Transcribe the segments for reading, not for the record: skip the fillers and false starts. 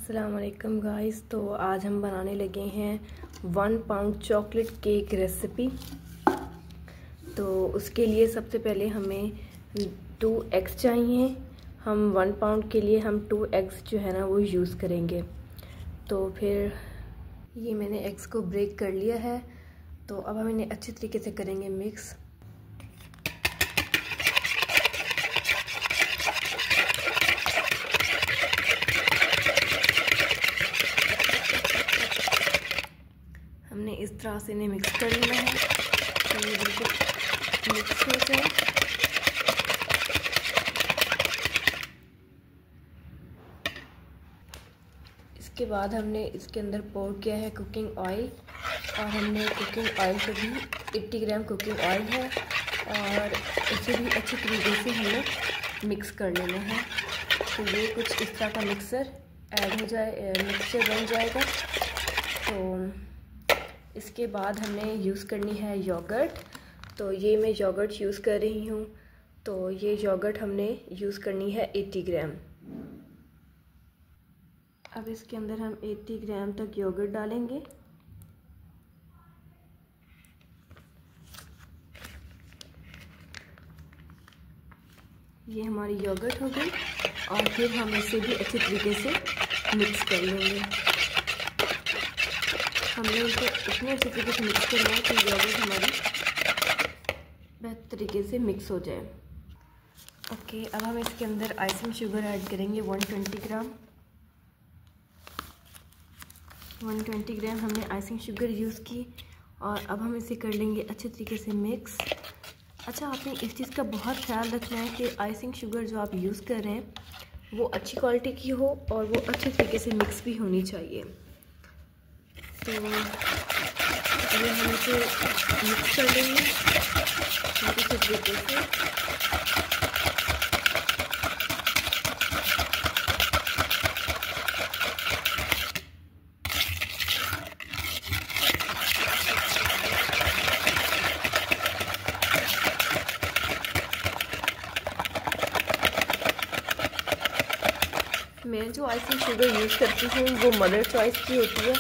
अस्सलाम वालेकुम गाइस। तो आज हम बनाने लगे हैं 1 पाउंड चॉकलेट केक रेसिपी। तो उसके लिए सबसे पहले हमें 2 एग्स चाहिए। हम 1 पाउंड के लिए हम 2 एग्स जो है ना वो यूज़ करेंगे। तो फिर ये मैंने एग्स को ब्रेक कर लिया है। तो अब हम इन्हें अच्छी तरीके से करेंगे मिक्स। हमने इस तरह से इन्हें मिक्स कर लेना है तो ये बिल्कुल मिक्स हो जाए। इसके बाद हमने इसके अंदर पोर किया है कुकिंग ऑयल, और हमने कुकिंग ऑयल को भी 80 ग्राम कुकिंग ऑयल है, और इसे भी अच्छी तरीके से हमें मिक्स कर लेना है। तो ये कुछ इस तरह का मिक्सचर बन जाएगा। तो इसके बाद हमें यूज़ करनी है योगर्ट। तो ये मैं योगर्ट यूज़ कर रही हूँ। तो ये योगर्ट हमने यूज़ करनी है 80 ग्राम। अब इसके अंदर हम 80 ग्राम तक योगर्ट डालेंगे। ये हमारी योगर्ट हो गई, और फिर हम इसे भी अच्छी तरीके से मिक्स कर लेंगे। हमने इसे इतने अच्छे तरीके से मिक्स करना है कि योगर्ट हमारी बेहतर तरीके से मिक्स हो जाए। ओके, अब हम इसके अंदर आइसिंग शुगर ऐड करेंगे 120 ग्राम। 120 ग्राम हमने आइसिंग शुगर यूज़ की, और अब हम इसे कर लेंगे अच्छे तरीके से मिक्स। अच्छा, आपने इस चीज़ का बहुत ख्याल रखना है कि आइसिंग शुगर जो आप यूज़ कर रहे हैं वो अच्छी क्वालिटी की हो, और वो अच्छे तरीके से मिक्स भी होनी चाहिए। तो ये हम इसे मिक्स कर लेंगे अच्छे तरीके से। मैं जो आइसिंग शुगर यूज़ करती हूँ वो मदर चॉइस की होती है।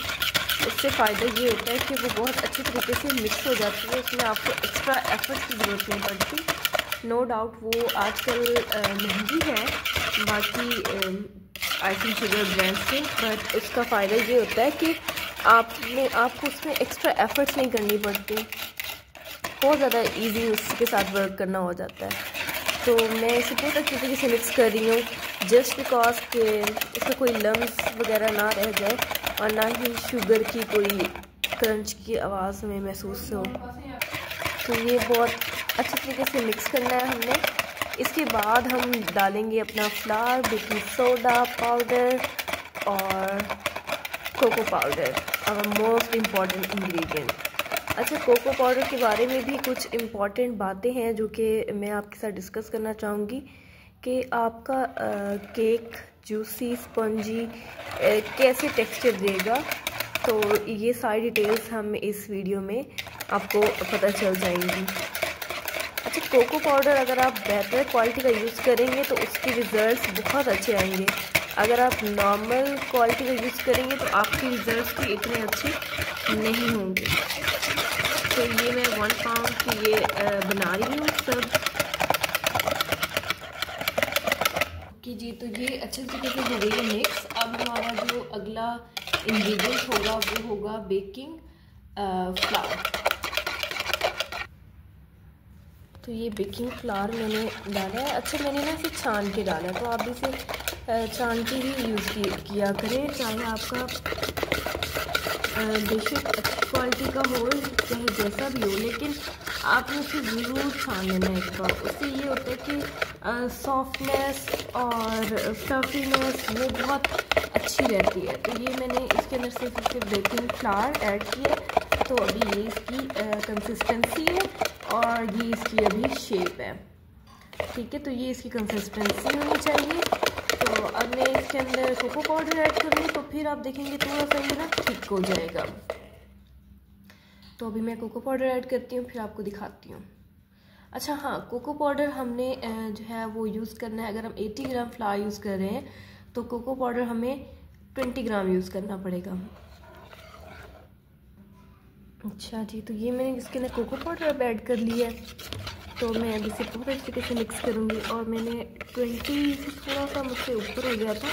उससे फ़ायदा ये होता है कि वो बहुत अच्छे तरीके से मिक्स हो जाती है। उसमें आपको एक्स्ट्रा एफर्ट की ज़रूरत नहीं पड़ती। नो डाउट वो आजकल महंगी है बाकी आइसिंग शुगर ब्रांड से, बट उसका फ़ायदा ये होता है कि आपको उसमें एक्स्ट्रा एफर्ट्स नहीं करनी पड़ती। बहुत ज़्यादा इजी उसके साथ वर्क करना हो जाता है। तो मैं इसे बहुत अच्छे तरीके से मिक्स कर रही हूँ जस्ट बिकॉज के इसमें कोई लम्स वगैरह ना रह जाए, और ना ही शुगर की कोई क्रंच की आवाज़ में महसूस हो। तो ये बहुत अच्छे तरीके से मिक्स करना है हमने। इसके बाद हम डालेंगे अपना फ्लावर, बेकिंग सोडा पाउडर और कोको पाउडर, और मोस्ट इम्पॉर्टेंट इंग्रेडिएंट। अच्छा, कोको पाउडर के बारे में भी कुछ इम्पॉर्टेंट बातें हैं जो कि मैं आपके साथ डिस्कस करना चाहूँगी कि आपका केक जूसी स्पंजी कैसे टेक्सचर देगा। तो ये सारी डिटेल्स हम इस वीडियो में आपको पता चल जाएंगी। अच्छा, कोको पाउडर अगर आप बेहतर क्वालिटी का यूज़ करेंगे तो उसके रिज़ल्ट्स बहुत अच्छे आएंगे। अगर आप नॉर्मल क्वालिटी का यूज़ करेंगे तो आपके रिज़ल्ट्स भी इतने अच्छे नहीं होंगे। तो ये मैं 1 पाउंड की ये बना रही हूँ सब। ओके जी, तो ये अच्छे तरीके से हो गई है मिक्स। अब हमारा जो अगला इंग्रेडिएंट होगा वो होगा बेकिंग फ्लावर। तो ये बेकिंग फ्लावर मैंने डाला है। अच्छा, मैंने ना इसे छान के डाला है, तो आप इसे छान के ही यूज़ किया करें, चाहे आपका बेशक अच्छी क्वालिटी का हो चाहे जैसा भी हो, लेकिन आपने उसे ज़रूर छान लेना है एक बार। उससे ये होता है कि सॉफ्टनेस और फ्लफीनेस वो बहुत अच्छी रहती है। तो ये मैंने इसके अंदर सिर्फ बेकिंग फ्लावर ऐड किया। तो अभी ये इसकी कंसिस्टेंसी है, और ये इसकी अभी शेप है। ठीक है, तो ये इसकी कंसिस्टेंसी होनी चाहिए। तो अब मैं इसके अंदर कोको पाउडर ऐड करूँगी, तो फिर आप देखेंगे थोड़ा सा ये ना थिक हो जाएगा। तो अभी मैं कोको पाउडर ऐड करती हूँ, फिर आपको दिखाती हूँ। अच्छा हाँ, कोको पाउडर हमने जो है वो यूज़ करना है। अगर हम 80 ग्राम फ्लावर यूज़ कर रहे हैं तो कोको पाउडर हमें 20 ग्राम यूज़ करना पड़ेगा। अच्छा जी, तो ये मैंने इसके अंदर कोको पाउडर अब ऐड कर लिया है। तो मैं अब इसे बहुत अच्छे से मिक्स करूँगी। और मैंने 20 से थोड़ा सा मुझसे ऊपर हो गया था,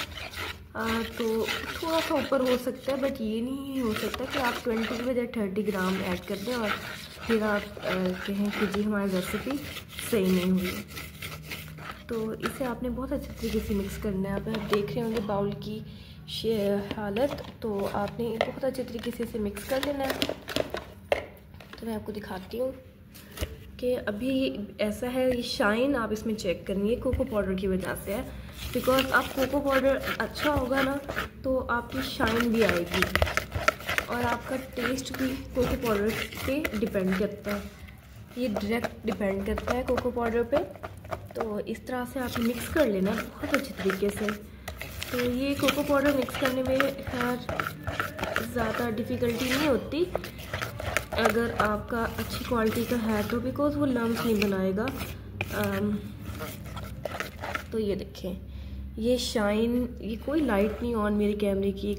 तो थोड़ा सा ऊपर हो सकता है, बट ये नहीं हो सकता कि आप 20 की बजाय 30 ग्राम ऐड कर दें और फिर आप कहें कि जी हमारी रेसिपी सही नहीं हुई। तो इसे आपने बहुत अच्छे तरीके से मिक्स करना है। आप देख रहे होंगे बाउल की हालत, तो आपने बहुत अच्छे तरीके से इसे मिक्स कर लेना है। तो मैं आपको दिखाती हूँ कि अभी ऐसा है, ये शाइन आप इसमें चेक करनी है, कोको पाउडर की वजह से है। बिकॉज आप कोको पाउडर अच्छा होगा ना तो आपकी शाइन भी आएगी और आपका टेस्ट भी कोको पाउडर पे डिपेंड करता है। ये डायरेक्ट डिपेंड करता है कोको पाउडर पे। तो इस तरह से आप मिक्स कर लेना बहुत अच्छे तरीके से। तो ये कोको पाउडर मिक्स करने में खैर ज़्यादा डिफ़िकल्टी नहीं होती अगर आपका अच्छी क्वालिटी का है तो, बिकॉज़ वो लम्स नहीं बनाएगा। तो ये देखें, ये शाइन, ये कोई लाइट नहीं ऑन मेरे कैमरे की,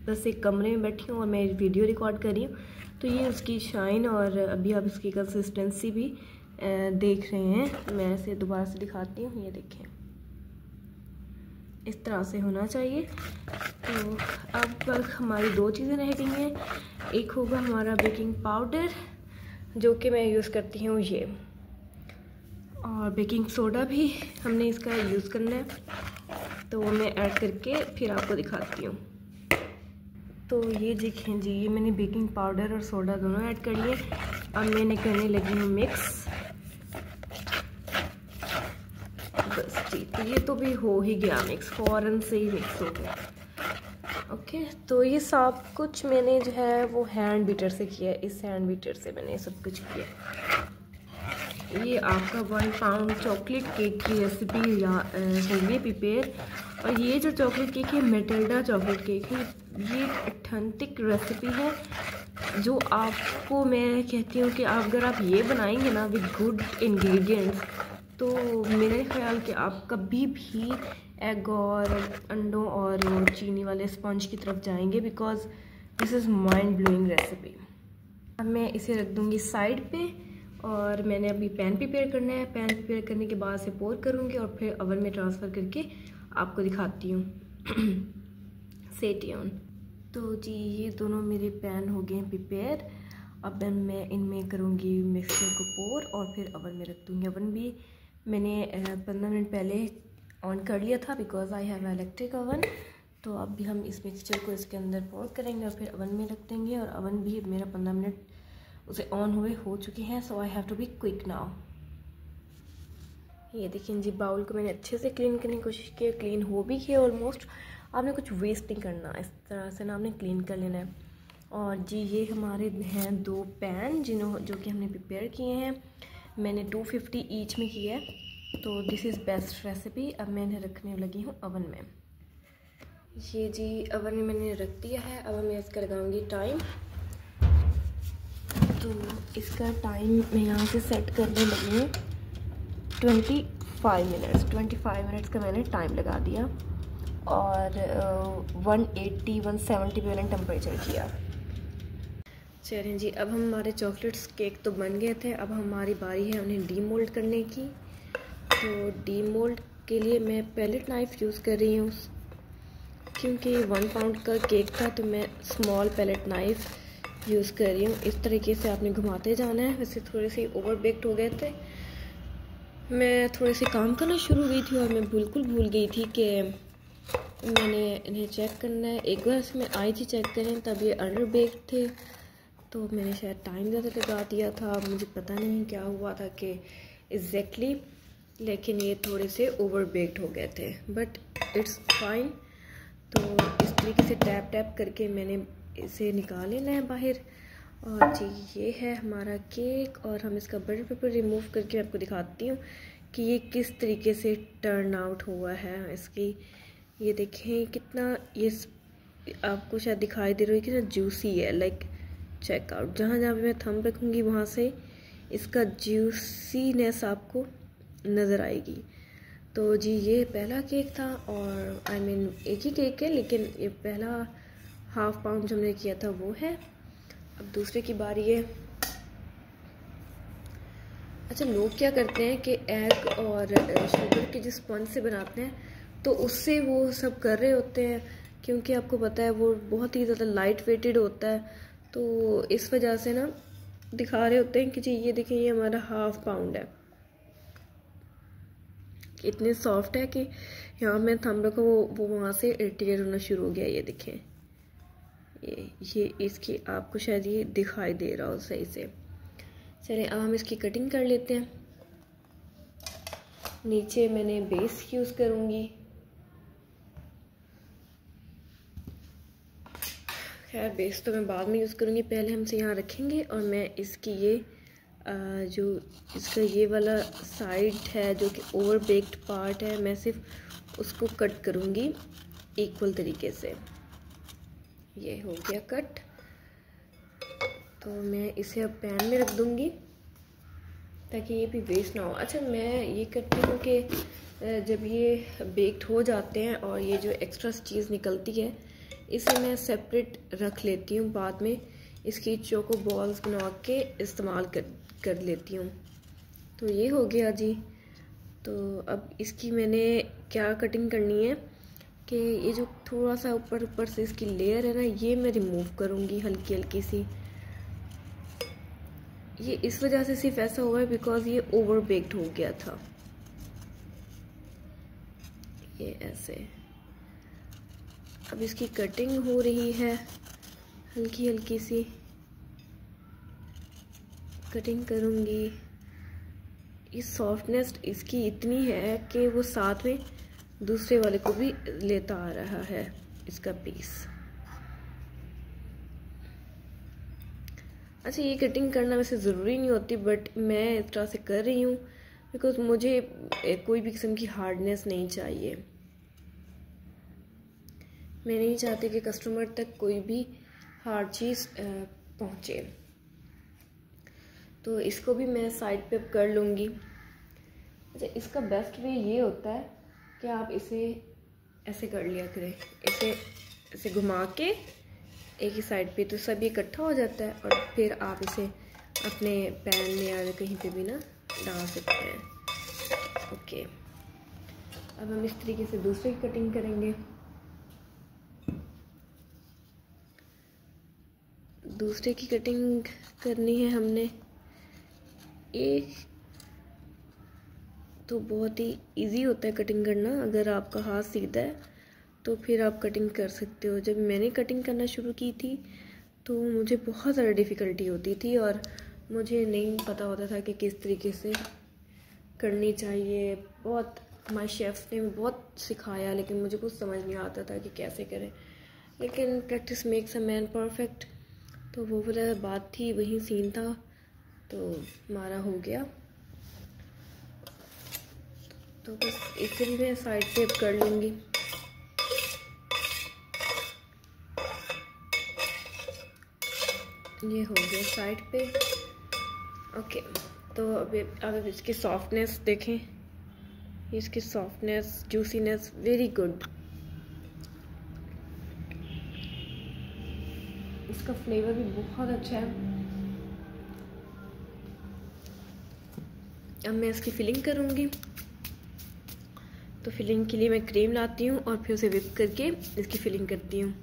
बस एक कमरे में बैठी हूँ और मैं वीडियो रिकॉर्ड कर रही हूँ। तो ये उसकी शाइन, और अभी आप इसकी कंसिस्टेंसी भी देख रहे हैं। मैं इसे दोबारा से दिखाती हूँ, ये देखें इस तरह से होना चाहिए। तो अब हमारी दो चीज़ें रह गई हैं। एक होगा हमारा बेकिंग पाउडर जो कि मैं यूज़ करती हूँ ये, और बेकिंग सोडा भी हमने इसका यूज़ करना है। तो मैं ऐड करके फिर आपको दिखाती हूँ। तो ये देखें जी, ये मैंने बेकिंग पाउडर और सोडा दोनों ऐड कर लिए। अब मैंने करने लगी हूँ मिक्स। बस जी, तो ये तो भी हो ही गया मिक्स, फ़ौरन से ही मिक्स हो गया। ओके, तो ये सब कुछ मैंने जो है वो हैंड बीटर से किया है। इस हैंड बीटर से मैंने सब कुछ किया। ये आपका 1 पाउंड चॉकलेट केक की रेसिपी या होगी प्रिपेयर। और ये जो चॉकलेट केक है मैटिल्डा चॉकलेट केक है, ये ऑथेंटिक रेसिपी है जो आपको मैं कहती हूँ कि अगर आप ये बनाएंगे ना विद गुड इंग्रेडिएंट्स, तो मेरे ख्याल कि आप कभी भी एग और अंडों और चीनी वाले स्पंज की तरफ जाएंगे, because this is mind blowing recipe. अब मैं इसे रख दूँगी साइड पे, और मैंने अभी पैन प्रिपेयर करना है। पैन प्रिपेयर करने के बाद से पोर करूँगी और फिर ओवन में ट्रांसफ़र करके आपको दिखाती हूँ। Stay tune. तो जी, ये दोनों मेरे पैन हो गए हैं प्रिपेयर। अब मैं इनमें करूँगी मिक्सचर को पोर और फिर ओवन में रख दूँगी। ओवन भी मैंने 15 मिनट पहले ऑन कर लिया था, because I have electric oven. तो अब भी हम इस मिक्सचर को इसके अंदर पोर करेंगे और फिर ओवन में रख देंगे। और ओवन भी मेरा 15 मिनट उसे ऑन हुए हो चुके हैं, so I have to be quick now. ये देखिए जी, बाउल को मैंने अच्छे से क्लीन करने की कोशिश की, क्लीन हो भी किया ऑलमोस्ट। आपने कुछ वेस्ट नहीं करना, इस तरह से ना आपने क्लीन कर लेना है। और जी, ये हमारे हैं 2 पैन जो कि हमने प्रिपेयर किए हैं। मैंने 250 ईच में किया है। तो दिस इज़ बेस्ट रेसिपी। अब मैंने रखने लगी हूँ ओवन में। ये जी, ओवन में मैंने रख दिया है। अब मैं इसका लगाऊंगी टाइम। तो इसका टाइम मैं यहाँ से सेट करने लगी हूँ 25 मिनट्स। 25 मिनट्स का मैंने टाइम लगा दिया और 170 पे मैंने टेम्परेचर किया। चलें जी, अब हमारे चॉकलेट्स केक तो बन गए थे। अब हमारी बारी है उन्हें डीमोल्ड करने की। तो डीमोल्ड के लिए मैं पैलेट नाइफ़ यूज़ कर रही हूँ, क्योंकि 1 पाउंड का केक था तो मैं स्मॉल पैलेट नाइफ़ यूज़ कर रही हूँ। इस तरीके से आपने घुमाते जाना है। वैसे थोड़े से ओवर बेक्ड हो गए थे, मैं थोड़े से काम करना शुरू हो गई थी और मैं बिल्कुल भूल गई थी कि मैंने इन्हें चेक करना है। एक बार से मैं आई थी चेक करें, तब ये अंडर बेक्ड थे, तो मैंने शायद टाइम ज़्यादा लगा दिया था। मुझे पता नहीं क्या हुआ था कि एग्जैक्टली, लेकिन ये थोड़े से ओवर बेक्ड हो गए थे, बट इट्स फाइन। तो इस तरीके से टैप टैप करके मैंने इसे निकाल लेना है बाहर। और जी, ये है हमारा केक। और हम इसका बटर पेपर रिमूव करके आपको दिखाती हूँ कि ये किस तरीके से टर्न आउट हुआ है इसकी। ये देखें कितना, ये आपको शायद दिखाई दे रहा है कितना जूसी है। लाइक चेक आउट, जहाँ जहाँ पे मैं थंब रखूँगी वहाँ से इसका जूसीनेस आपको नज़र आएगी। तो जी ये पहला केक था, और आई मीन एक ही केक है, लेकिन ये पहला हाफ पाउंड जो हमने किया था वो है। अब दूसरे की बारी है। अच्छा, लोग क्या करते हैं कि एग और शुगर के जो स्पंज से बनाते हैं, तो उससे वो सब कर रहे होते हैं, क्योंकि आपको पता है वो बहुत ही ज़्यादा लाइट वेटेड होता है, तो इस वजह से ना दिखा रहे होते हैं कि जी ये देखिए ये हमारा हाफ पाउंड है। इतने सॉफ्ट है कि यहाँ मैं थंब रखा वो वहाँ से इरिटेट होना शुरू हो गया। ये देखें, ये इसकी आपको शायद ये दिखाई दे रहा हो सही से। चलिए अब हम इसकी कटिंग कर लेते हैं। नीचे मैंने बेस यूज़ करूँगी। खैर बेस तो मैं बाद में यूज़ करूँगी, पहले हम इसे यहाँ रखेंगे और मैं इसकी ये जो इसका ये वाला साइड है जो कि ओवर बेक्ड पार्ट है, मैं सिर्फ उसको कट करूँगी इक्वल तरीके से। ये हो गया कट, तो मैं इसे अब पैन में रख दूँगी ताकि ये भी वेस्ट ना हो। अच्छा, मैं ये करती हूँ कि जब ये बेक्ड हो जाते हैं और ये जो एक्स्ट्रा चीज़ निकलती है इसे मैं सेपरेट रख लेती हूँ, बाद में इसकी चोको बॉल्स बना के इस्तेमाल कर लेती हूँ। तो ये हो गया जी। तो अब इसकी मैंने क्या कटिंग करनी है कि ये जो थोड़ा सा ऊपर से इसकी लेयर है ना, ये मैं रिमूव करूँगी हल्की हल्की सी। ये इस वजह से सिर्फ ऐसा हुआ है बिकॉज ये ओवर बेक्ड हो गया था। ये ऐसे अब इसकी कटिंग हो रही है, हल्की हल्की सी कटिंग करूँगी। ये सॉफ्टनेस इसकी इतनी है कि वो साथ में दूसरे वाले को भी लेता आ रहा है इसका पीस। अच्छा, ये कटिंग करना वैसे ज़रूरी नहीं होती, बट मैं इस तरह से कर रही हूँ बिकॉज मुझे कोई भी किस्म की हार्डनेस नहीं चाहिए। मैं नहीं चाहती कि कस्टमर तक कोई भी हार्ड चीज़ पहुँचे। तो इसको भी मैं साइड पे कर लूँगी। अच्छा, इसका बेस्ट वे ये होता है कि आप इसे ऐसे कर लिया करें, इसे ऐसे घुमा के एक ही साइड पे, तो सब इकट्ठा हो जाता है और फिर आप इसे अपने पैन में या कहीं पे भी ना डाल सकते हैं। ओके, अब हम इस तरीके से दूसरे की कटिंग करेंगे। दूसरे की कटिंग करनी है हमने। एक तो बहुत ही इजी होता है कटिंग करना, अगर आपका हाथ सीधा है तो फिर आप कटिंग कर सकते हो। जब मैंने कटिंग करना शुरू की थी तो मुझे बहुत ज़्यादा डिफ़िकल्टी होती थी और मुझे नहीं पता होता था कि किस तरीके से करनी चाहिए। बहुत हमारे शेफ़ ने बहुत सिखाया, लेकिन मुझे कुछ समझ नहीं आता था कि कैसे करें। लेकिन practice makes a man perfect, तो वो वाला बात थी, वही सीन था, तो हमारा हो गया। तो बस इसे भी मैं साइड से अब कर लूँगी। ये हो गया साइड पे। ओके, तो अब इसकी सॉफ्टनेस देखें, इसकी सॉफ्टनेस, जूसीनेस वेरी गुड। इसका फ्लेवर भी बहुत अच्छा है। अब मैं इसकी फिलिंग करूँगी। तो फिलिंग के लिए मैं क्रीम लाती हूँ और फिर उसे विप करके इसकी फिलिंग करती हूँ।